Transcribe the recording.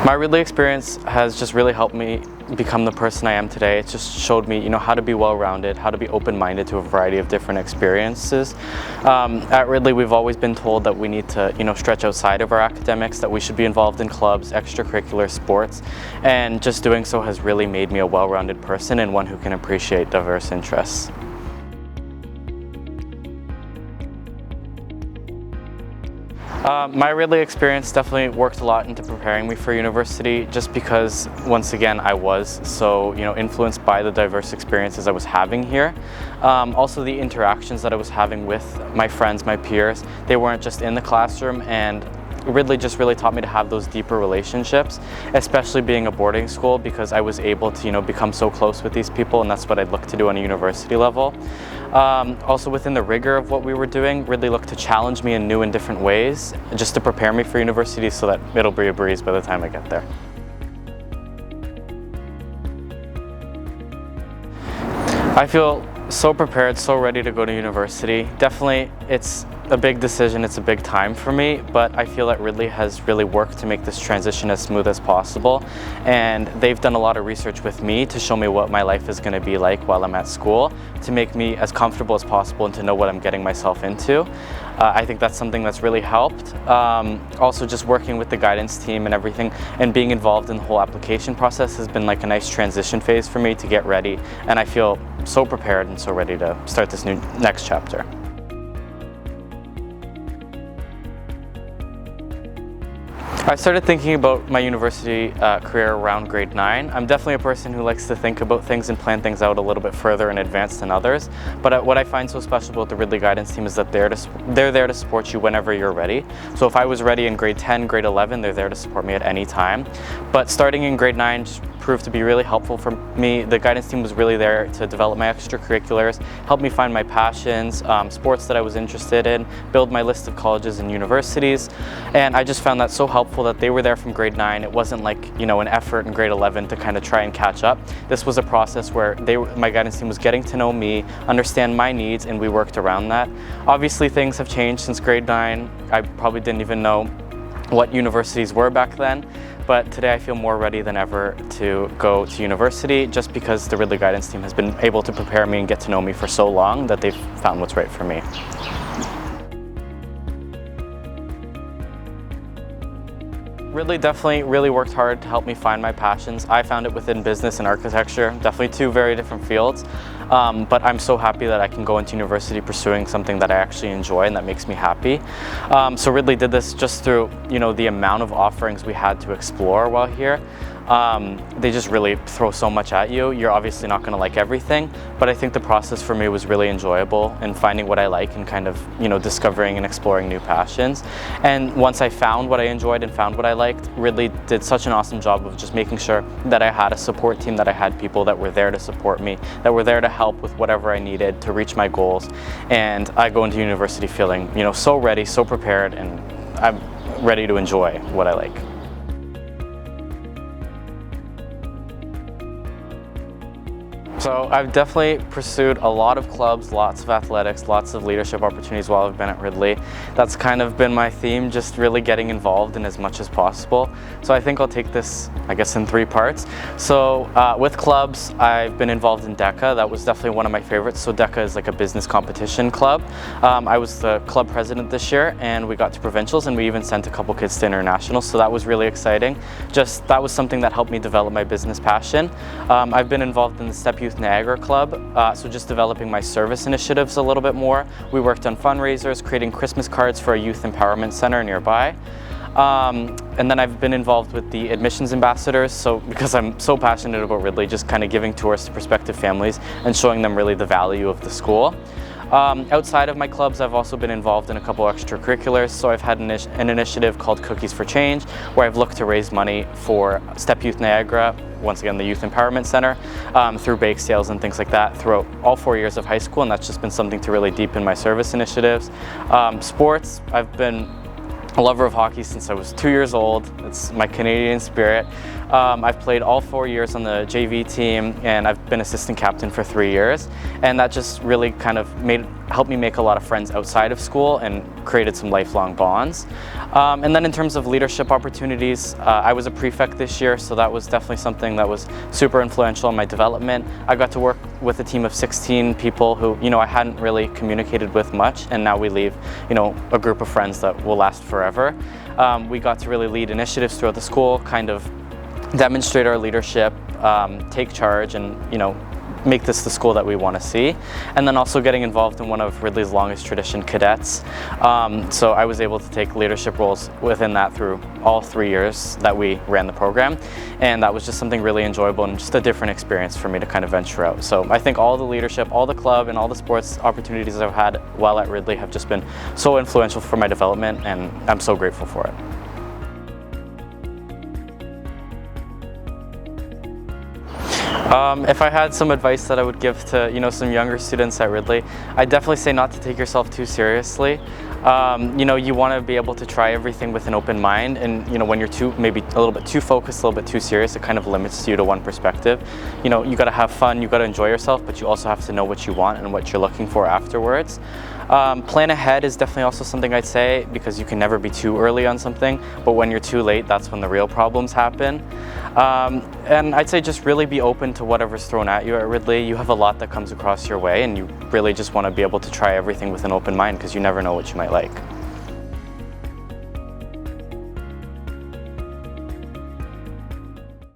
My Ridley experience has just really helped me become the person I am today. It just showed me, how to be well-rounded, how to be open-minded to a variety of different experiences. At Ridley, we've always been told that we need to, stretch outside of our academics, that we should be involved in clubs, extracurricular sports, and just doing so has really made me a well-rounded person and one who can appreciate diverse interests. My Ridley experience definitely worked a lot into preparing me for university, just because, once again, I was so influenced by the diverse experiences I was having here. Also the interactions that I was having with my friends, my peers, they weren't just in the classroom, and Ridley just really taught me to have those deeper relationships, especially being a boarding school, because I was able to become so close with these people, and that's what I'd look to do on a university level. Also within the rigor of what we were doing, Ridley looked to challenge me in new and different ways, just to prepare me for university so that it'll be a breeze by the time I get there. I feel so prepared, so ready to go to university. Definitely, it's a big decision, it's a big time for me, but I feel that Ridley has really worked to make this transition as smooth as possible, and they've done a lot of research with me to show me what my life is going to be like while I'm at school, to make me as comfortable as possible and to know what I'm getting myself into. I think that's something that's really helped. Also just working with the guidance team and everything, and being involved in the whole application process has been like a nice transition phase for me to get ready, and I feel so prepared and so ready to start this next chapter. I started thinking about my university career around grade 9. I'm definitely a person who likes to think about things and plan things out a little bit further in advance than others, but what I find so special about the Ridley guidance team is that they're there to support you whenever you're ready. So if I was ready in grade 10, grade 11, they're there to support me at any time. But starting in grade 9 just proved to be really helpful for me. The guidance team was really there to develop my extracurriculars, help me find my passions, sports that I was interested in, build my list of colleges and universities, and I just found that so helpful that they were there from grade 9. It wasn't like, an effort in grade 11 to kind of try and catch up. This was a process where my guidance team was getting to know me, understand my needs, and we worked around that. Obviously, things have changed since grade 9. I probably didn't even know what universities were back then, but today I feel more ready than ever to go to university, just because the Ridley guidance team has been able to prepare me and get to know me for so long that they've found what's right for me. Ridley definitely really worked hard to help me find my passions. I found it within business and architecture, definitely two very different fields, but I'm so happy that I can go into university pursuing something that I actually enjoy and that makes me happy. So Ridley did this just through, the amount of offerings we had to explore while here. They just really throw so much at you. You're obviously not going to like everything, but I think the process for me was really enjoyable in finding what I like and kind of, discovering and exploring new passions. And once I found what I enjoyed and found what I liked, Ridley did such an awesome job of just making sure that I had a support team, that I had people that were there to support me, that were there to help with whatever I needed to reach my goals. And I go into university feeling, so ready, so prepared, and I'm ready to enjoy what I like. So I've definitely pursued a lot of clubs, lots of athletics, lots of leadership opportunities while I've been at Ridley. That's kind of been my theme, just really getting involved in as much as possible. So I think I'll take this, in 3 parts. So with clubs, I've been involved in DECA. That was definitely one of my favorites. So DECA is like a business competition club. I was the club president this year, and we got to provincials, and we even sent a couple kids to internationals. So that was really exciting. That was something that helped me develop my business passion. I've been involved in the Step Youth Niagara Club, so just developing my service initiatives a little bit more. We worked on fundraisers, creating Christmas cards for a youth empowerment center nearby. And then I've been involved with the admissions ambassadors, so because I'm so passionate about Ridley, just kind of giving tours to prospective families and showing them really the value of the school. Outside of my clubs, I've also been involved in a couple extracurriculars. So I've had an initiative called Cookies for Change, where I've looked to raise money for Step Youth Niagara, once again the Youth Empowerment Center, through bake sales and things like that throughout all 4 years of high school, and that's just been something to really deepen my service initiatives. Sports, I've been a lover of hockey since I was 2 years old. It's my Canadian spirit. I've played all 4 years on the JV team, and I've been assistant captain for 3 years. And that just really kind of helped me make a lot of friends outside of school and created some lifelong bonds. And then in terms of leadership opportunities, I was a prefect this year, so that was definitely something that was super influential in my development. I got to work with a team of 16 people who, I hadn't really communicated with much, and now we leave, a group of friends that will last forever. We got to really lead initiatives throughout the school, kind of demonstrate our leadership, take charge, and make this the school that we want to see. And then also getting involved in one of Ridley's longest tradition, cadets. So I was able to take leadership roles within that through all 3 years that we ran the program. And that was just something really enjoyable and just a different experience for me to kind of venture out. So I think all the leadership, all the club, and all the sports opportunities I've had while at Ridley have just been so influential for my development, and I'm so grateful for it. If I had some advice that I would give to some younger students at Ridley, I'd definitely say not to take yourself too seriously. You want to be able to try everything with an open mind, and when you're maybe a little bit too focused, a little bit too serious, it kind of limits you to one perspective. You got to have fun, you got to enjoy yourself, but you also have to know what you want and what you're looking for afterwards. Plan ahead is definitely also something I'd say, because you can never be too early on something, but when you're too late, that's when the real problems happen. And I'd say just really be open to whatever's thrown at you at Ridley. You have a lot that comes across your way, and you really just want to be able to try everything with an open mind, because you never know what you might like.